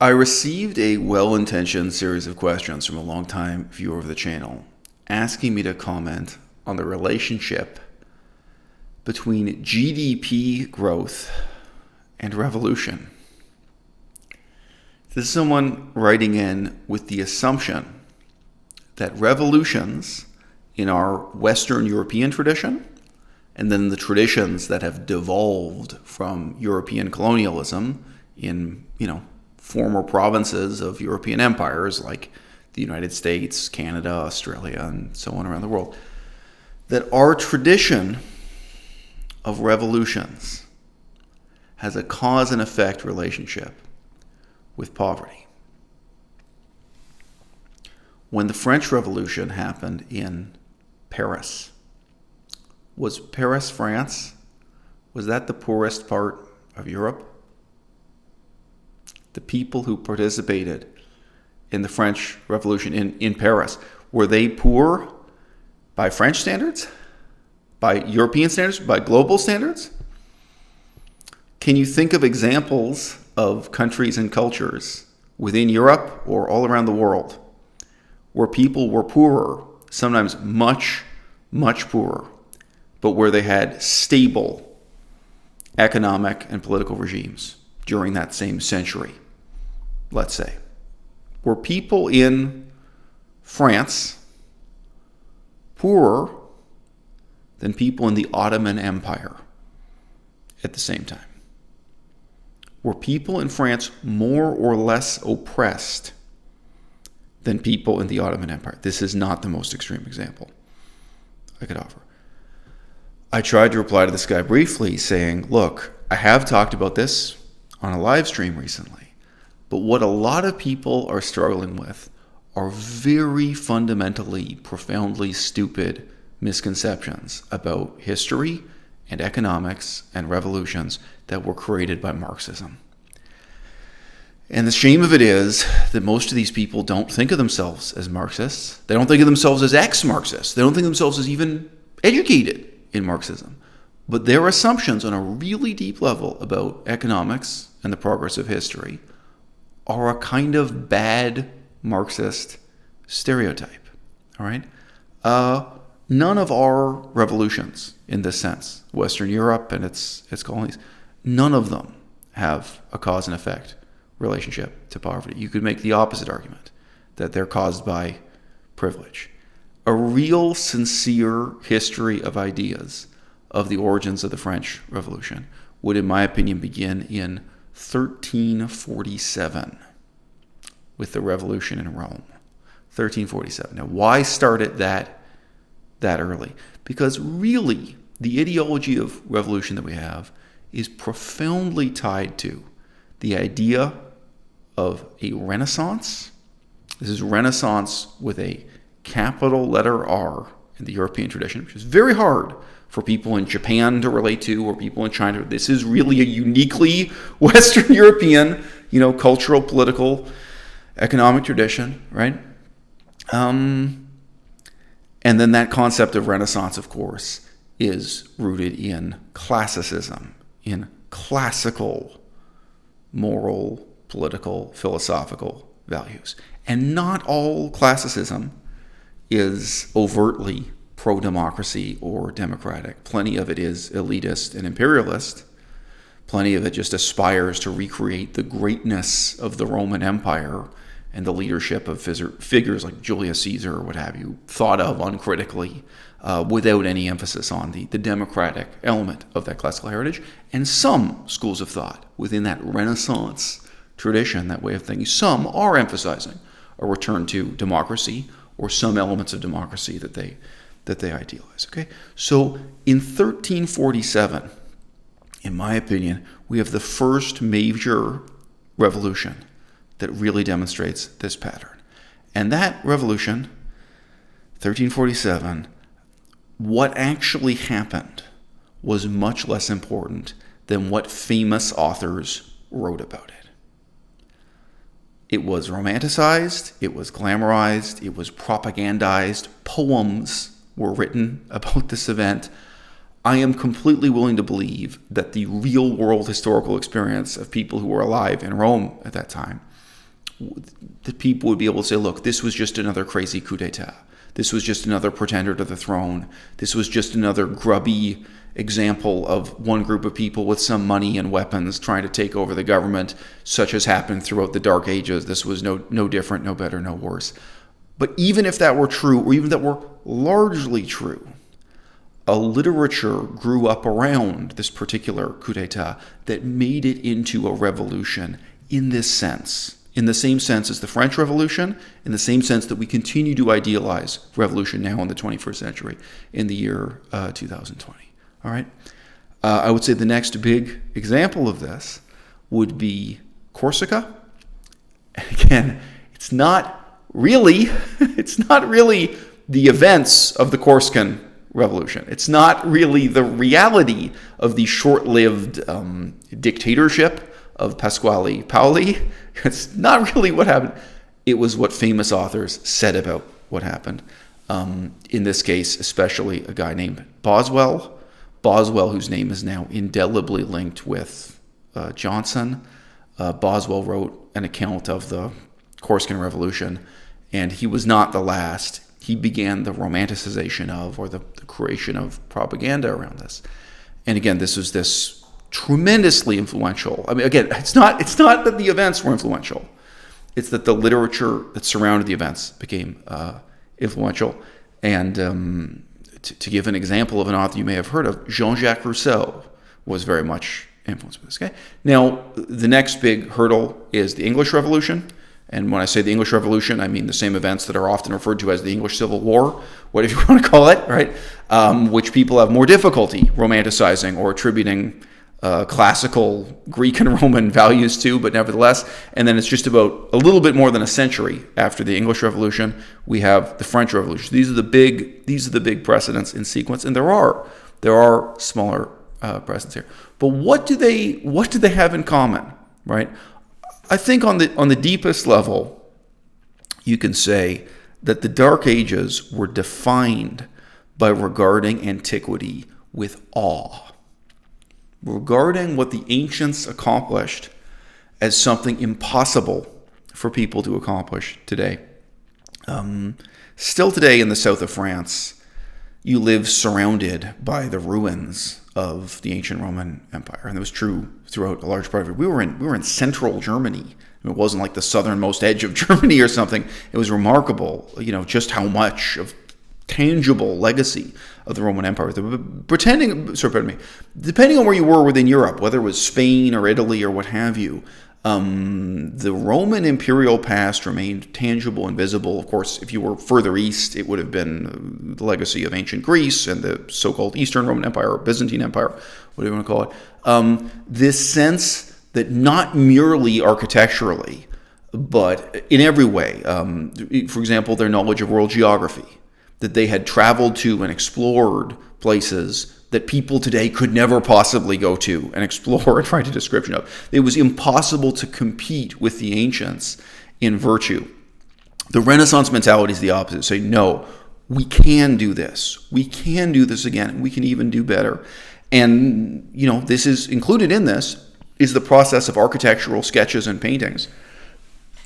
I received a well-intentioned series of questions from a long-time viewer of the channel asking me to comment on the relationship between GDP growth and revolution. This is someone writing in with the assumption that revolutions in our Western European tradition, and then the traditions that have devolved from European colonialism in, former provinces of European empires like the United States, Canada, Australia, and so on around the world, that our tradition of revolutions has a cause and effect relationship with poverty. When the French Revolution happened in Paris, was Paris, France, was that the poorest part of Europe? The people who participated in the French Revolution in Paris, were they poor by French standards? By European standards? By global standards? Can you think of examples of countries and cultures within Europe or all around the world where people were poorer, sometimes much, much poorer, but where they had stable economic and political regimes during that same century, let's say? Were people in France poorer than people in the Ottoman Empire at the same time? Were people in France more or less oppressed than people in the Ottoman Empire? This is not the most extreme example I could offer. I tried to reply to this guy briefly saying, look, I have talked about this on a live stream recently, but what a lot of people are struggling with are very fundamentally, profoundly stupid misconceptions about history and economics and revolutions that were created by Marxism. And the shame of it is that most of these people don't think of themselves as Marxists. They don't think of themselves as ex-Marxists. They don't think of themselves as even educated in Marxism. But their assumptions on a really deep level about economics and the progress of history are a kind of bad Marxist stereotype. All right? None of our revolutions in this sense, Western Europe and its colonies, none of them have a cause and effect relationship to poverty. You could make the opposite argument, that they're caused by privilege. A real sincere history of ideas of the origins of the French Revolution would, in my opinion, begin in 1347 with the revolution in Rome. 1347. Now, why start it that early? Because really, the ideology of revolution that we have is profoundly tied to the idea of a Renaissance. This is Renaissance with a capital letter R in the European tradition, which is very hard for people in Japan to relate to or people in China. This is really a uniquely Western European, cultural, political, economic tradition, right? And then that concept of Renaissance, of course, is rooted in classicism, in classical moral, political, philosophical values. And not all classicism is overtly pro-democracy or democratic. Plenty of it is elitist and imperialist. Plenty of it just aspires to recreate the greatness of the Roman Empire and the leadership of figures like Julius Caesar or what have you, thought of uncritically, without any emphasis on the democratic element of that classical heritage. And some schools of thought within that Renaissance tradition, that way of thinking, some are emphasizing a return to democracy or some elements of democracy that they idealize. Okay, so in 1347, in my opinion, we have the first major revolution that really demonstrates this pattern. And that revolution, 1347, what actually happened was much less important than what famous authors wrote about it. It was romanticized, it was glamorized, it was propagandized, poems were written about this event. I am completely willing to believe that the real world historical experience of people who were alive in Rome at that time that people would be able to say, look, this was just another crazy coup d'etat. This was just another pretender to the throne. This was just another grubby example of one group of people with some money and weapons trying to take over the government, such as happened throughout the Dark Ages. This was no different, no better, no worse. But even if that were true, or even that were largely true, a literature grew up around this particular coup d'etat that made it into a revolution in this sense, in the same sense as the French Revolution, in the same sense that we continue to idealize revolution now in the 21st century, in the year 2020. All right? I would say the next big example of this would be Corsica. And again, it's not really the events of the Corsican Revolution. It's not really the reality of the short-lived dictatorship of Pasquale Paoli. It's not really what happened. It was what famous authors said about what happened. In this case, especially a guy named Boswell, whose name is now indelibly linked with Johnson. Boswell wrote an account of the Corsican Revolution, and he was not the last. He began the romanticization of, or the creation of, propaganda around this. And again, this was this tremendously influential. I mean, again, it's not that the events were influential. It's that the literature that surrounded the events became influential. And to give an example of an author you may have heard of, Jean-Jacques Rousseau was very much influenced by this. Okay? Now, the next big hurdle is the English Revolution. And when I say the English Revolution, I mean the same events that are often referred to as the English Civil War, whatever you want to call it, right? Which people have more difficulty romanticizing or attributing classical Greek and Roman values to, but nevertheless. And then it's just about a little bit more than a century after the English Revolution, we have the French Revolution. These are the big precedents in sequence, and there are smaller precedents here. But what do they have in common, right? I think on the deepest level, you can say that the Dark Ages were defined by regarding antiquity with awe, regarding what the ancients accomplished as something impossible for people to accomplish today. Still today in the south of France, you live surrounded by the ruins of the ancient Roman Empire, and that was true throughout a large part of it. We were in central Germany. It wasn't like the southernmost edge of Germany or something. It was remarkable, just how much of tangible legacy of the Roman Empire. Depending on where you were within Europe, whether it was Spain or Italy or what have you, the Roman imperial past remained tangible and visible. Of course, if you were further east, it would have been the legacy of ancient Greece and the so-called Eastern Roman Empire or Byzantine Empire, whatever you want to call it. This sense that not merely architecturally, but in every way, for example, their knowledge of world geography, that they had traveled to and explored places that people today could never possibly go to and explore and write a description of. It was impossible to compete with the ancients in virtue. The Renaissance mentality is the opposite. Say, no, we can do this. We can do this again. We can even do better. And, this is included in this is the process of architectural sketches and paintings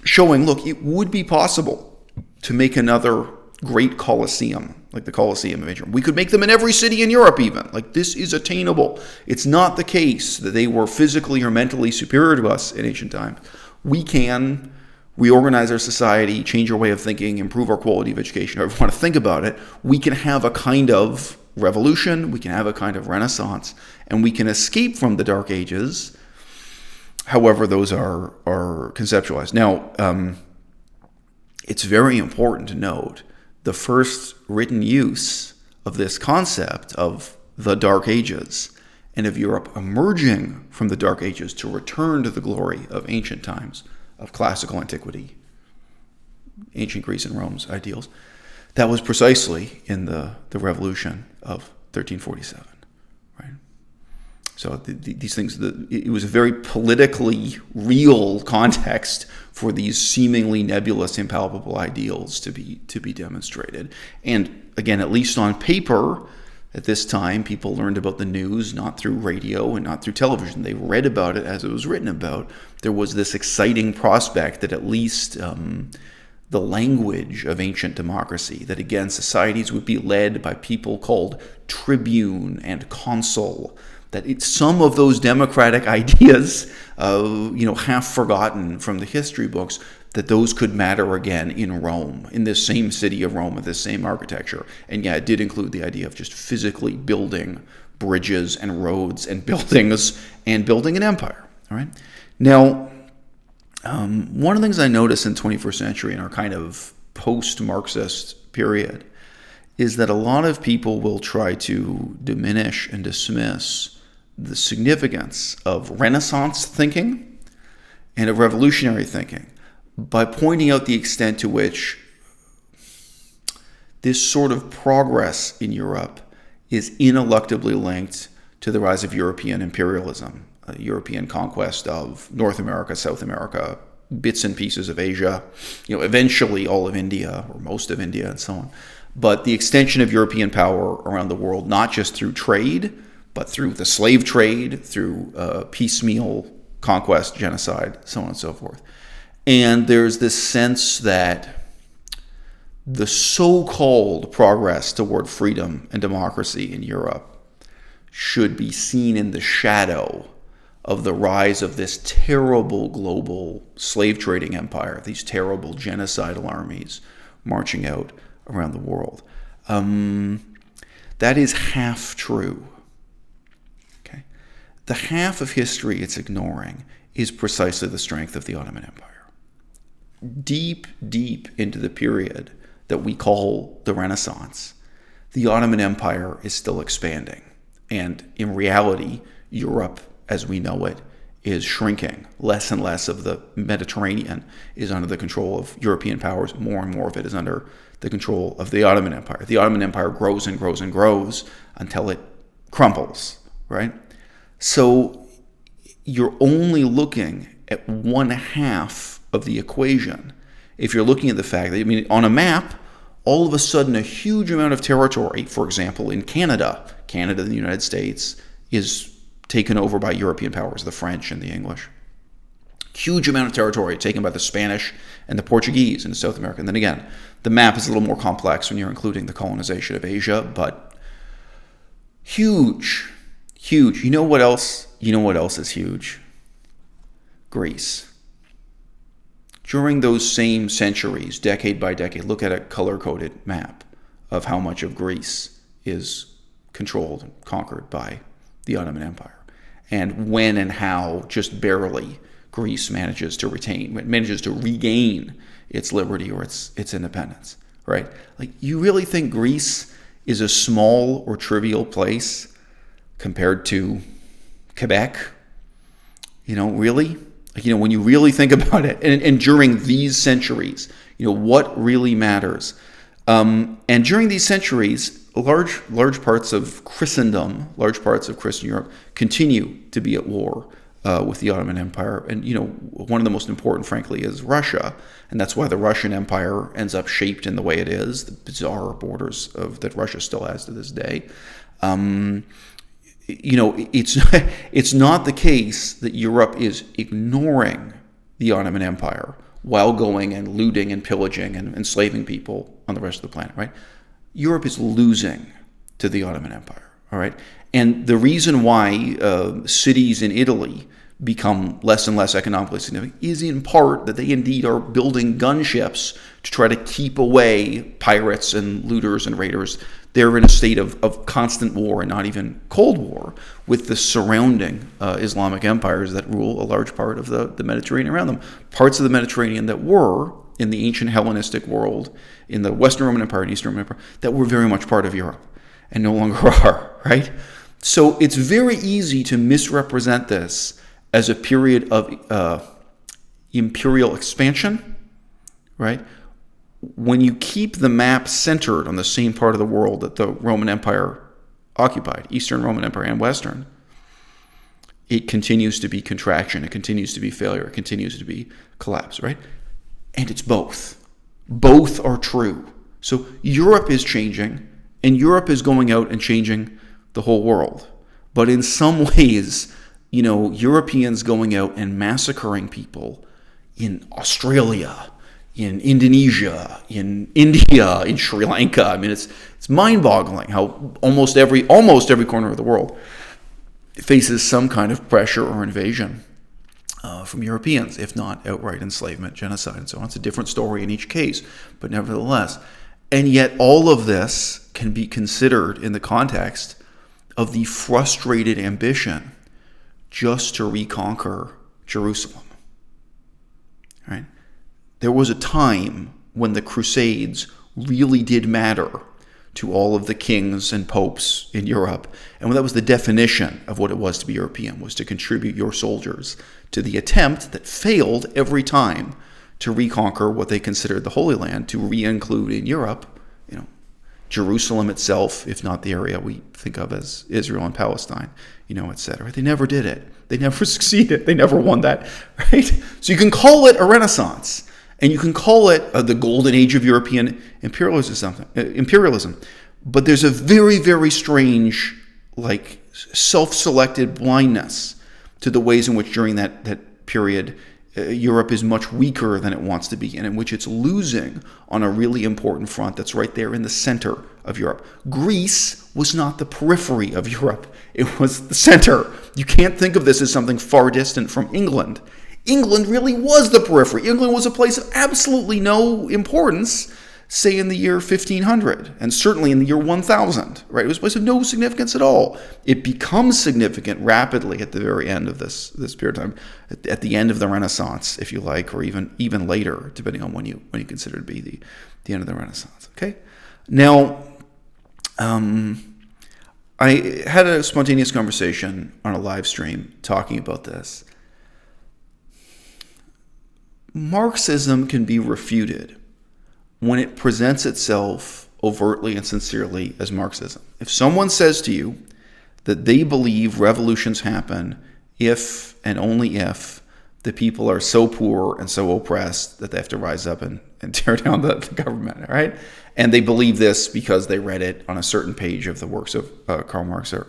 showing, look, it would be possible to make another great Colosseum, like the Colosseum of ancient Rome. We could make them in every city in Europe even. Like, this is attainable. It's not the case that they were physically or mentally superior to us in ancient times. We can reorganize our society, change our way of thinking, improve our quality of education, however you want to think about it. We can have a kind of revolution, we can have a kind of renaissance, and we can escape from the Dark Ages, however those are conceptualized. Now, it's very important to note the first written use of this concept of the Dark Ages and of Europe emerging from the Dark Ages to return to the glory of ancient times, of classical antiquity, ancient Greece and Rome's ideals. That was precisely in the Revolution of 1347, right? So these things, it was a very politically real context for these seemingly nebulous, impalpable ideals to be demonstrated. And again, at least on paper, At this time, people learned about the news not through radio and not through television. They read about it as it was written about. There was this exciting prospect that at least the language of ancient democracy, that again, societies would be led by people called tribune and consul, that some of those democratic ideas, half forgotten from the history books, that those could matter again in Rome, in this same city of Rome with this same architecture. And yeah, it did include the idea of just physically building bridges and roads and buildings and building an empire. All right. Now, one of the things I noticed in the 21st century in our kind of post-Marxist period is that a lot of people will try to diminish and dismiss the significance of Renaissance thinking and of revolutionary thinking by pointing out the extent to which this sort of progress in Europe is ineluctably linked to the rise of European imperialism, European conquest of North America, South America, bits and pieces of Asia, eventually all of India or most of India and so on. But the extension of European power around the world, not just through trade, but through the slave trade, through piecemeal conquest, genocide, so on and so forth. And there's this sense that the so-called progress toward freedom and democracy in Europe should be seen in the shadow of the rise of this terrible global slave trading empire, these terrible genocidal armies marching out around the world. That is half true. Okay, the half of history it's ignoring is precisely the strength of the Ottoman Empire. Deep, deep into the period that we call the Renaissance, the Ottoman Empire is still expanding. And in reality, Europe, as we know it, is shrinking. Less and less of the Mediterranean is under the control of European powers. More and more of it is under the control of the Ottoman Empire. The Ottoman Empire grows and grows and grows until it crumbles, right? So you're only looking at one half of the equation if you're looking at the fact that, on a map, all of a sudden a huge amount of territory, for example, in Canada, and the United States, is taken over by European powers, the French and the English. Huge amount of territory taken by the Spanish and the Portuguese in South America. And then again, the map is a little more complex when you're including the colonization of Asia, but huge. You know what else is huge? Greece. During those same centuries, decade by decade, look at a color-coded map of how much of Greece is controlled and conquered by the Ottoman Empire. And when and how, just barely, Greece manages to regain its liberty or its independence, right? Like, you really think Greece is a small or trivial place compared to Quebec? Really? When you really think about it, and during these centuries, what really matters? And during these centuries, large parts of Christendom, large parts of Christian Europe, continue to be at war with the Ottoman Empire. And, one of the most important, frankly, is Russia. And that's why the Russian Empire ends up shaped in the way it is, the bizarre borders that Russia still has to this day. It's not the case that Europe is ignoring the Ottoman Empire while going and looting and pillaging and enslaving people on the rest of the planet, right? Europe is losing to the Ottoman Empire, all right? And the reason why cities in Italy become less and less economically significant is in part that they indeed are building gunships to try to keep away pirates and looters and raiders. They're in a state of constant war, and not even Cold War, with the surrounding Islamic empires that rule a large part of the Mediterranean around them. Parts of the Mediterranean that were, in the ancient Hellenistic world, in the Western Roman Empire and Eastern Roman Empire, that were very much part of Europe and no longer are, right? So it's very easy to misrepresent this as a period of imperial expansion, right? When you keep the map centered on the same part of the world that the Roman Empire occupied, Eastern Roman Empire and Western, it continues to be contraction, it continues to be failure, it continues to be collapse, right? And it's both. Both are true. So Europe is changing And Europe is going out and changing the whole world. But in some ways, Europeans going out and massacring people in Australia, in Indonesia, in India, in Sri Lanka. I mean, it's mind-boggling how almost every corner of the world faces some kind of pressure or invasion from Europeans, if not outright enslavement, genocide, and so on. It's a different story in each case, but nevertheless. And yet all of this can be considered in the context of the frustrated ambition just to reconquer Jerusalem. Right? There was a time when the Crusades really did matter to all of the kings and popes in Europe. And that was the definition of what it was to be European, was to contribute your soldiers to the attempt that failed every time to reconquer what they considered the Holy Land, to re-include in Europe, Jerusalem itself, if not the area we think of as Israel and Palestine, etc. They never did it. They never succeeded. They never won that, right? So you can call it a Renaissance, and you can call it the golden age of European imperialism. But there's a very, very strange, self-selected blindness to the ways in which during that period Europe is much weaker than it wants to be, and in which it's losing on a really important front that's right there in the center of Europe. Greece was not the periphery of Europe. It was the center. You can't think of this as something far distant from England. England really was the periphery. England was a place of absolutely no importance, say in the year 1500, and certainly in the year 1000, right? It was a place of no significance at all. It becomes significant rapidly at the very end of this period of time, at the end of the Renaissance, if you like, or even later, depending on when you consider it to be the end of the Renaissance. Okay? Now, I had a spontaneous conversation on a live stream talking about this. Marxism can be refuted when it presents itself overtly and sincerely as Marxism. If someone says to you that they believe revolutions happen if and only if the people are so poor and so oppressed that they have to rise up and tear down the government, right? And they believe this because they read it on a certain page of the works of Karl Marx or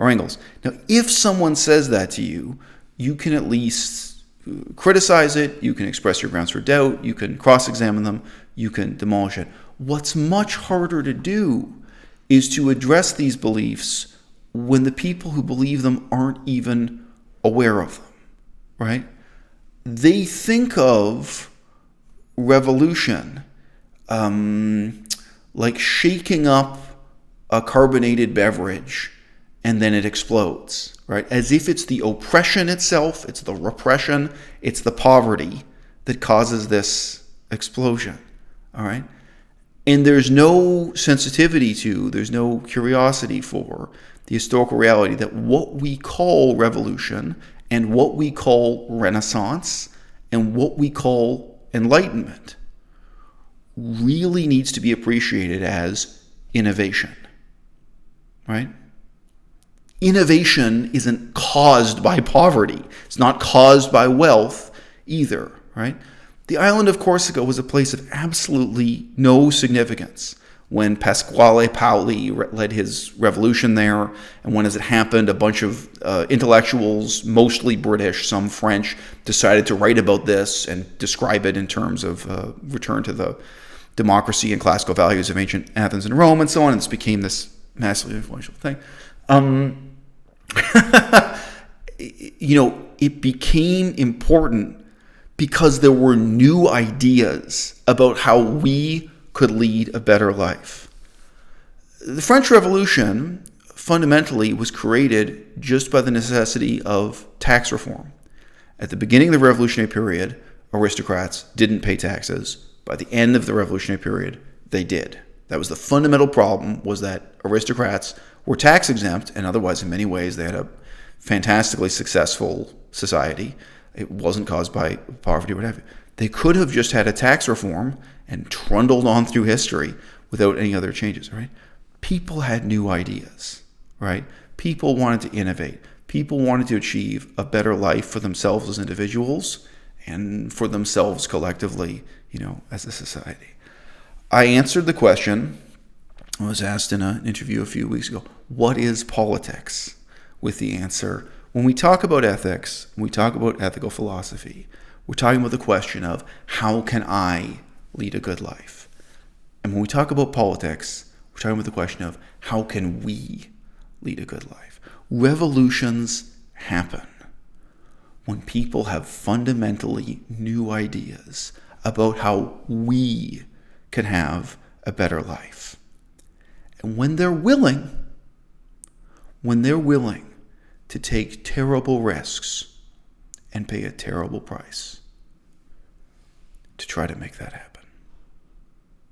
Engels. Now, if someone says that to you, you can at least criticize it, you can express your grounds for doubt, you can cross-examine them, you can demolish it. What's much harder to do is to address these beliefs when the people who believe them aren't even aware of them, right? They think of revolution like shaking up a carbonated beverage and then it explodes, right? As if it's the oppression itself, it's the repression, it's the poverty that causes this explosion, all right? And there's no sensitivity there's no curiosity for the historical reality that what we call revolution and what we call Renaissance and what we call Enlightenment really needs to be appreciated as innovation, right? Innovation isn't caused by poverty. It's not caused by wealth either, right? The island of Corsica was a place of absolutely no significance when Pasquale Paoli led his revolution there, and when, as it happened, a bunch of intellectuals, mostly British, some French, decided to write about this and describe it in terms of return to the democracy and classical values of ancient Athens and Rome and so on, and this became this massively influential thing. It became important because there were new ideas about how we could lead a better life. The French Revolution fundamentally was created just by the necessity of tax reform. At the beginning of the revolutionary period, aristocrats didn't pay taxes. By the end of the revolutionary period, they did. That was the fundamental problem, was that aristocrats were tax exempt, and otherwise in many ways they had a fantastically successful society. It wasn't caused by poverty or whatever. They could have just had a tax reform and trundled on through history without any other changes, right? People had new ideas, right? People wanted to innovate. People wanted to achieve a better life for themselves as individuals and for themselves collectively, as a society. I answered the question I was asked in an interview a few weeks ago, what is politics? With the answer, when we talk about ethics, when we talk about ethical philosophy, we're talking about the question of how can I lead a good life? And when we talk about politics, we're talking about the question of how can we lead a good life? Revolutions happen when people have fundamentally new ideas about how we can have a better life. And when they're willing to take terrible risks and pay a terrible price to try to make that happen.